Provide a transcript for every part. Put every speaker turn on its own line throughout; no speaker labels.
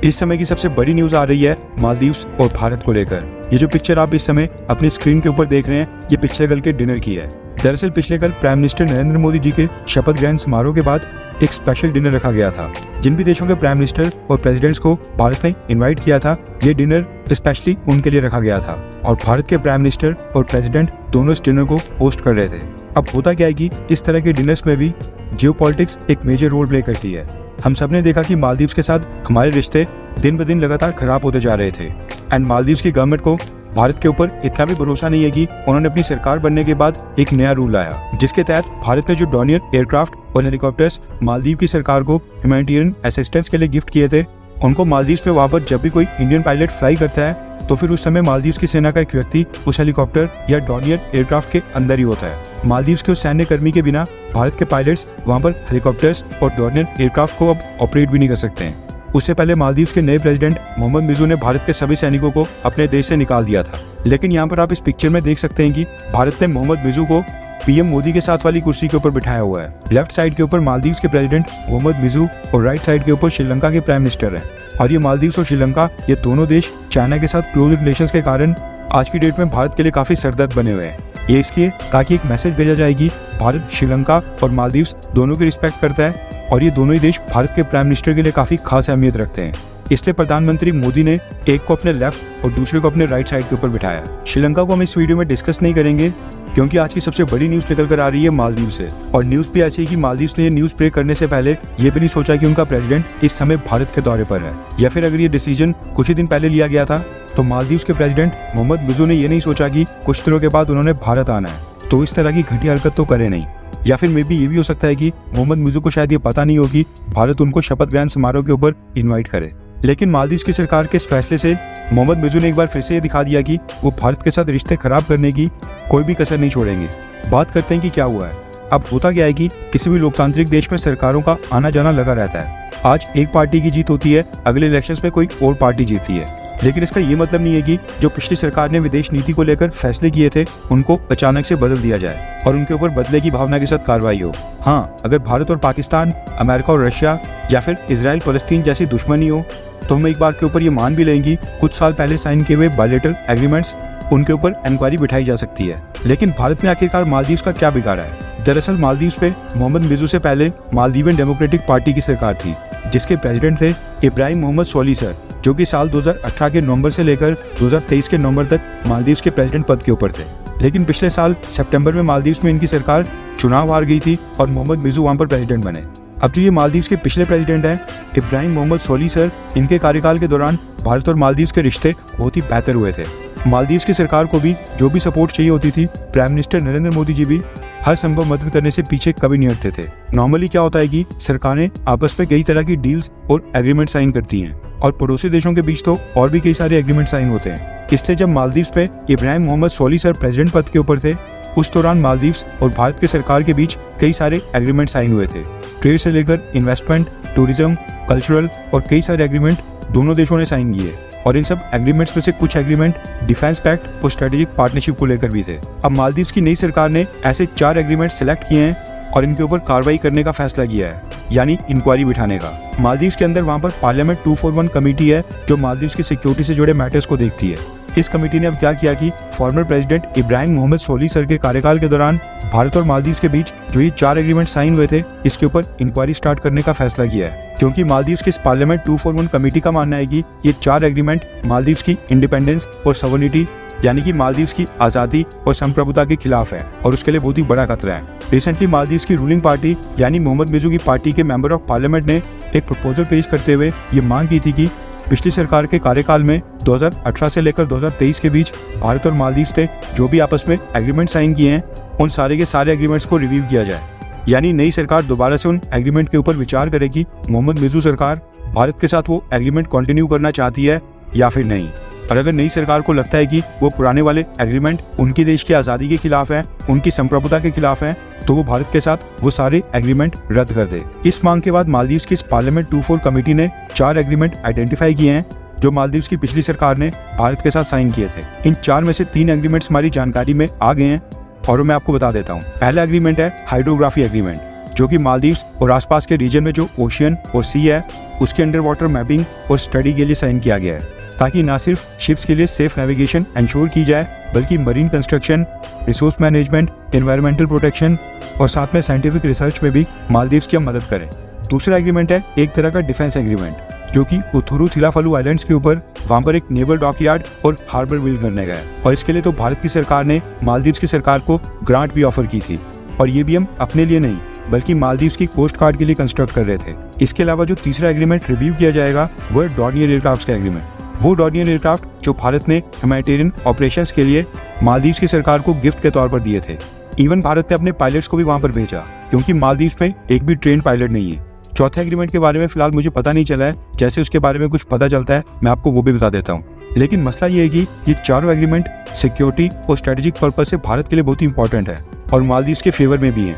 इस समय की सबसे बड़ी न्यूज आ रही है मालदीव्स और भारत को लेकर। ये जो पिक्चर आप इस समय अपनी स्क्रीन के ऊपर देख रहे हैं, ये पिछले कल के डिनर की है। दरअसल पिछले कल प्राइम मिनिस्टर नरेंद्र मोदी जी के शपथ ग्रहण समारोह के बाद एक स्पेशल डिनर रखा गया था। जिन भी देशों के प्राइम मिनिस्टर और प्रेसिडेंट्स को भारत ने इनवाइट किया था, ये डिनर स्पेशली उनके लिए रखा गया था और भारत के प्राइम मिनिस्टर और प्रेसिडेंट दोनों इस डिनर को होस्ट कर रहे थे। अब होता क्या है कि इस तरह के डिनर्स में भी जियोपॉलिटिक्स एक मेजर रोल प्ले करती है। हम सब ने देखा कि मालदीव्स के साथ हमारे रिश्ते दिन ब दिन लगातार खराब होते जा रहे थे एंड मालदीव्स की गवर्नमेंट को भारत के ऊपर इतना भी भरोसा नहीं है कि उन्होंने अपनी सरकार बनने के बाद एक नया रूल लाया, जिसके तहत भारत ने जो डॉनियर एयरक्राफ्ट और हेलीकॉप्टर्स मालदीव की सरकार को ह्यूमैनिटेरियन असिस्टेंस के लिए गिफ्ट किए थे, उनको मालदीव्स में वहां पर जब भी कोई इंडियन पायलट फ्लाई करता है तो फिर उस समय मालदीव्स की सेना का एक व्यक्ति उस हेलीकॉप्टर या डॉनियर एयरक्राफ्ट के अंदर ही होता है। मालदीव्स के उस सैन्य कर्मी के बिना भारत के पायलट्स वहां पर हेलीकॉप्टर्स और डॉनियर एयरक्राफ्ट को अब ऑपरेट भी नहीं कर सकते हैं। उससे पहले मालदीव्स के नए प्रेसिडेंट मोहम्मद मिजू ने भारत के सभी सैनिकों को अपने देश से निकाल दिया था। लेकिन यहाँ पर आप इस पिक्चर में देख सकते हैं कि भारत ने मोहम्मद मिजू को पीएम मोदी के साथ वाली कुर्सी के ऊपर बिठाया हुआ है। लेफ्ट साइड के ऊपर मालदीव्स के प्रेसिडेंट मोहम्मद मिजू और राइट साइड के ऊपर श्रीलंका के प्राइम मिनिस्टर हैं। और ये मालदीव्स और श्रीलंका, ये दोनों देश चाइना के साथ क्लोज रिलेशंस के कारण आज की डेट में भारत के लिए काफी सरदर्द बने हुए हैं। ये इसलिए ताकि एक मैसेज भेजा जाए कि भारत श्रीलंका और मालदीव्स दोनों की रिस्पेक्ट करता है और ये दोनों ही देश भारत के प्राइम मिनिस्टर के लिए काफी खास अहमियत रखते हैं। इसलिए प्रधानमंत्री मोदी ने एक को अपने लेफ्ट और दूसरे को अपने राइट साइड के ऊपर बिठाया। श्रीलंका को हम इस वीडियो में डिस्कस नहीं करेंगे क्योंकि आज की सबसे बड़ी न्यूज निकल कर आ रही है मालदीव से, और न्यूज भी ऐसी है कि मालदीव्स ने ये न्यूज स्प्रेड करने से पहले ये भी नहीं सोचा कि उनका प्रेसिडेंट इस समय भारत के दौरे पर है, या फिर अगर ये डिसीजन कुछ ही दिन पहले लिया गया था तो मालदीव्स के प्रेसिडेंट मोहम्मद मिजू ने ये नहीं सोचा कि कुछ दिनों के बाद उन्होंने भारत आना है, तो इस तरह की घटिया हरकत तो करे नहीं। या फिर मे बी ये भी हो सकता है कि मोहम्मद मिजू को शायद ये पता नहीं हो कि भारत उनको शपथ ग्रहण समारोह के ऊपर इन्वाइट करे। लेकिन मालदीव्स की सरकार के इस फैसले से मोहम्मद मिजू ने एक बार फिर से ये दिखा दिया कि वो भारत के साथ रिश्ते खराब करने की कोई भी कसर नहीं छोड़ेंगे। बात करते हैं कि क्या हुआ है। अब होता क्या है कि किसी भी लोकतांत्रिक देश में सरकारों का आना जाना लगा रहता है। आज एक पार्टी की जीत होती है, अगले इलेक्शंस में कोई और पार्टी जीतती है, लेकिन इसका ये मतलब नहीं है कि जो पिछली सरकार ने विदेश नीति को लेकर फैसले किए थे उनको अचानक से बदल दिया जाए और उनके ऊपर बदले की भावना के साथ कार्रवाई हो। हाँ, अगर भारत और पाकिस्तान, अमेरिका और रशिया या फिर इजराइल फलस्तीन जैसी दुश्मनी हो तो हम एक बार के ऊपर ये मान भी लेंगे कुछ साल पहले साइन किए हुए बायलैटरल एग्रीमेंट्स, उनके ऊपर इंक्वायरी बिठाई जा सकती है। लेकिन भारत ने आखिरकार मालदीव्स का क्या बिगाड़ा है? दरअसल मालदीव्स पे मोहम्मद मिजू से पहले मालदीवियन डेमोक्रेटिक पार्टी की सरकार थी, जिसके प्रेसिडेंट थे इब्राहिम मोहम्मद सोली सर, जो कि साल 2018 के नवंबर से लेकर 2023 के नवंबर तक मालदीव्स के प्रेसिडेंट पद के ऊपर थे। लेकिन पिछले साल सितंबर में मालदीव्स में इनकी सरकार चुनाव हार गई थी और मोहम्मद मिजू वहां पर प्रेसिडेंट बने। अब जो ये मालदीव्स के पिछले प्रेसिडेंट हैं इब्राहिम मोहम्मद सोली सर, इनके कार्यकाल के दौरान भारत और मालदीव्स के रिश्ते बहुत ही बेहतर हुए थे। मालदीव्स की सरकार को भी जो भी सपोर्ट चाहिए होती थी, प्राइम मिनिस्टर नरेंद्र मोदी जी भी हर संभव मदद करने से पीछे कभी नहीं हटते थे। नॉर्मली क्या होता है कि सरकारें आपस में कई तरह की डील्स और एग्रीमेंट साइन करती हैं और पड़ोसी देशों के बीच तो और भी कई सारे एग्रीमेंट साइन होते हैं। इसलिए जब मालदीव्स में इब्राहिम मोहम्मद सोली सर प्रेसिडेंट पद के ऊपर थे, उस दौरान मालदीव्स और भारत की सरकार के बीच कई सारे एग्रीमेंट साइन हुए थे। ट्रेड से लेकर इन्वेस्टमेंट, टूरिज्म, कल्चरल और कई सारे एग्रीमेंट दोनों देशों ने साइन किए और इन सब एग्रीमेंट्स में से कुछ एग्रीमेंट डिफेंस पैक्ट और स्ट्रेटेजिक पार्टनरशिप को लेकर भी थे। अब मालदीव्स की नई सरकार ने ऐसे 4 एग्रीमेंट सिलेक्ट किए हैं और इनके ऊपर कार्रवाई करने का फैसला किया है, यानी इंक्वायरी बिठाने का। मालदीव्स के अंदर वहां पर पार्लियामेंट 241 कमेटी है जो मालदीव्स की सिक्योरिटी से जुड़े मैटर्स को देखती है। इस कमेटी ने अब क्या किया कि फॉर्मर प्रेसिडेंट इब्राहिम मोहम्मद सोली सर के कार्यकाल के दौरान भारत और मालदीव्स के बीच जो ये 4 एग्रीमेंट साइन हुए थे, इसके ऊपर इंक्वायरी स्टार्ट करने का फैसला किया है। क्योंकि मालदीव्स की पार्लियामेंट 241 कमेटी का मानना है कि ये 4 एग्रीमेंट मालदीव्स की इंडिपेंडेंस और सॉवरेनिटी, यानी कि मालदीव्स की आजादी और संप्रभुता के खिलाफ है और उसके लिए बहुत ही बड़ा खतरा है। रिसेंटली मालदीव्स की रूलिंग पार्टी यानी मोहम्मद मिजू की पार्टी के मेंबर ऑफ पार्लियामेंट ने एक प्रपोजल पेश करते हुए ये मांग की थी कि पिछली सरकार के कार्यकाल में 2018 से लेकर 2023 के बीच भारत और मालदीव्स ने जो भी आपस में एग्रीमेंट साइन किए हैं, उन सारे के सारे एग्रीमेंट्स को रिव्यू किया जाए। यानी नई सरकार दोबारा से उन एग्रीमेंट के ऊपर विचार करेगी मोहम्मद मिजू सरकार भारत के साथ वो एग्रीमेंट कंटिन्यू करना चाहती है या फिर नहीं। और अगर नई सरकार को लगता है कि वो पुराने वाले एग्रीमेंट उनकी देश की आज़ादी के खिलाफ हैं, उनकी संप्रभुता के खिलाफ हैं, तो वो भारत के साथ वो सारे एग्रीमेंट रद्द कर दे। इस मांग के बाद मालदीव्स की पार्लियामेंट 24 कमेटी ने 4 एग्रीमेंट आइडेंटिफाई किए हैं जो मालदीव्स की पिछली सरकार ने भारत के साथ साइन किए थे। इन 4 में से 3 एग्रीमेंट्स हमारी जानकारी में आ गए हैं और मैं आपको बता देता हूँ। पहला एग्रीमेंट है हाइड्रोग्राफी एग्रीमेंट, जो कि मालदीव्स और आसपास के रीजन में जो ओशियन और सी है उसके अंडर वाटर मैपिंग और स्टडी के लिए साइन किया गया है, ताकि न सिर्फ शिप्स के लिए सेफ नेविगेशन इंश्योर की जाए, बल्कि marine construction, resource management, environmental protection और साथ में साइंटिफिक रिसर्च में भी मालदीव्स की हम मदद करें। दूसरा एग्रीमेंट है एक तरह का डिफेंस एग्रीमेंट, जो कि उथुरु थिलाफालू आइलैंड्स के ऊपर वहां पर एक नेवल डॉकयार्ड और हार्बर बिल्ड करने का है। और इसके लिए तो भारत की सरकार ने मालदीव्स की सरकार को ग्रांट भी ऑफर की थी, और ये भी हम अपने लिए नहीं बल्कि मालदीव्स की कोस्ट गार्ड के लिए कंस्ट्रक्ट कर रहे थे। इसके अलावा जो तीसरा एग्रीमेंट रिव्यू किया जाएगा वो है डॉर्नियर एयरक्राफ्ट का एग्रीमेंट। वो डॉर्नियर एयरक्राफ्ट जो भारत ने ह्यूमैनिटेरियन ऑपरेशंस के लिए मालदीव्स की सरकार को गिफ्ट के तौर पर दिए थे। इवन भारत ने अपने पायलट्स को भी वहां पर भेजा, क्योंकि मालदीव्स में एक भी ट्रेन पायलट नहीं है। चौथे एग्रीमेंट के बारे में फिलहाल मुझे पता नहीं चला है, जैसे उसके बारे में कुछ पता चलता है मैं आपको वो भी बता देता हूँ। लेकिन मसला ये है कि ये चारों एग्रीमेंट सिक्योरिटी और स्ट्रेटेजिक पर्पज से भारत के लिए बहुत ही इंपॉर्टेंट है और मालदीव्स के फेवर में भी है।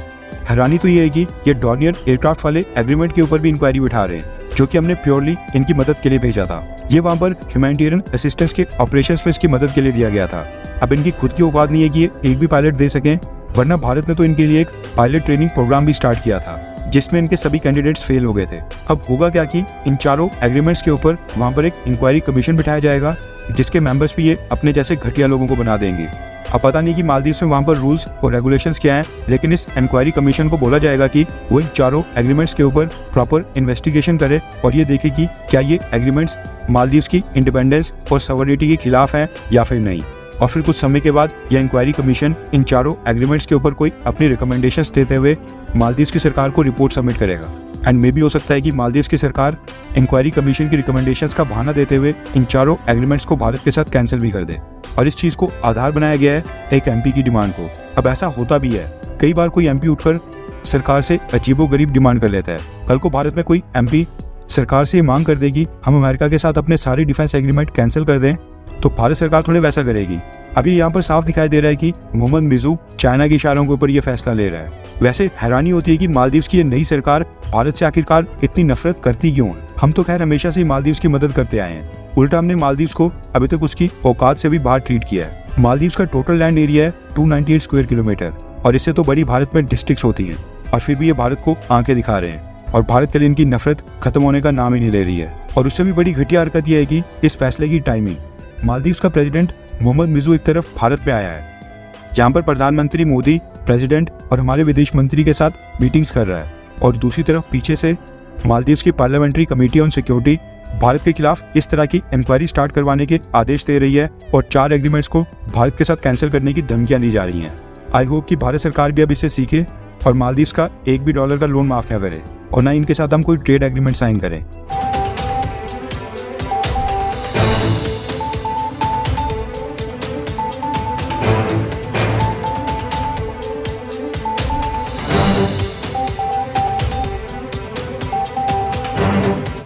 हैरानी तो ये है कि ये डॉर्नियर एयरक्राफ्ट वाले एग्रीमेंट के ऊपर भी इंक्वायरी बिठा रहे हैं, जो कि हमने प्योरली इनकी मदद के लिए भेजा था। ये वहां पर ह्यूमैनिटेरियन असिस्टेंस के ऑपरेशंस में इसकी मदद के लिए दिया गया था। अब इनकी खुद की औकात नहीं है कि ये एक भी पायलट दे सकें, वरना भारत ने तो इनके लिए एक पायलट ट्रेनिंग प्रोग्राम भी स्टार्ट किया था, जिसमें इनके सभी कैंडिडेट्स फेल हो गए थे। अब होगा क्या कि इन चारों एग्रीमेंट्स के ऊपर वहां पर एक इंक्वायरी कमीशन बिठाया जाएगा, जिसके मेंबर्स भी ये अपने जैसे घटिया लोगों को बना देंगे। अब पता नहीं कि मालदीव्स में वहां पर रूल्स और रेगुलेशंस क्या हैं, लेकिन इस इंक्वायरी कमीशन को बोला जाएगा कि वो इन चारों एग्रीमेंट्स के ऊपर प्रॉपर इन्वेस्टिगेशन करे और ये देखे कि क्या ये एग्रीमेंट्स मालदीव्स की इंडिपेंडेंस और सॉवरेनिटी के खिलाफ हैं या फिर नहीं। और फिर कुछ समय के बाद यह इंक्वायरी कमीशन इन चारों एग्रीमेंट्स के ऊपर कोई अपनी रिकमेंडेशंस देते हुए मालदीव्स की सरकार को रिपोर्ट सबमिट करेगा। एंड मे भी हो सकता है कि मालदीव्स की सरकार इंक्वायरी कमीशन की रिकमेंडेशंस का बहाना देते हुए इन चारों एग्रीमेंट्स को भारत के साथ कैंसिल भी कर दे। और इस चीज को आधार बनाया गया है एक एमपी की डिमांड को। अब ऐसा होता भी है, कई बार कोई एमपी उठकर सरकार से अजीबोगरीब डिमांड कर लेता है। कल को भारत में कोई एमपी सरकार से मांग कर देगी हम अमेरिका के साथ अपने सारे डिफेंस एग्रीमेंट कैंसिल कर दें, तो भारत सरकार थोड़े वैसा करेगी। अभी यहाँ पर साफ दिखाई दे रहा है कि मोहम्मद मिजू चाइना के इशारों के ऊपर ये फैसला ले रहा है। वैसे हैरानी होती है कि मालदीव्स की ये नई सरकार भारत से आखिरकार इतनी नफरत करती क्यों है। हम तो खैर हमेशा से मालदीव्स की मदद करते आए हैं, उल्टा हमने मालदीव्स को अभी तक उसकी औकात से भी बाहर ट्रीट किया है। मालदीव्स का टोटल लैंड एरिया है 298 स्क्वायर किलोमीटर, और इससे तो बड़ी भारत में डिस्ट्रिक्ट्स होती हैं, और फिर भी ये भारत को आंखें दिखा रहे हैं और भारत के लिए इनकी नफरत खत्म होने का नाम ही नहीं ले रही है। और उससे भी बड़ी घटिया हरकत यह है कि इस फैसले की टाइमिंग। मालदीव्स का प्रेसिडेंट मोहम्मद मिजू एक तरफ भारत में आया है, यहाँ पर प्रधानमंत्री मोदी प्रेसिडेंट और हमारे विदेश मंत्री के साथ मीटिंग्स कर रहा है, और दूसरी तरफ पीछे से मालदीव्स की parliamentary committee on security Bharat के खिलाफ इस तरह की इंक्वायरी स्टार्ट करवाने के आदेश दे रही है, और 4 एग्रीमेंट्स को भारत के साथ कैंसिल करने की धमकियां दी जा रही हैं। आई होप कि भारत सरकार भी अब इससे सीखे और मालदीव्स का $1 भी का लोन माफ न करे, और ना इनके साथ हम कोई ट्रेड एग्रीमेंट साइन करें।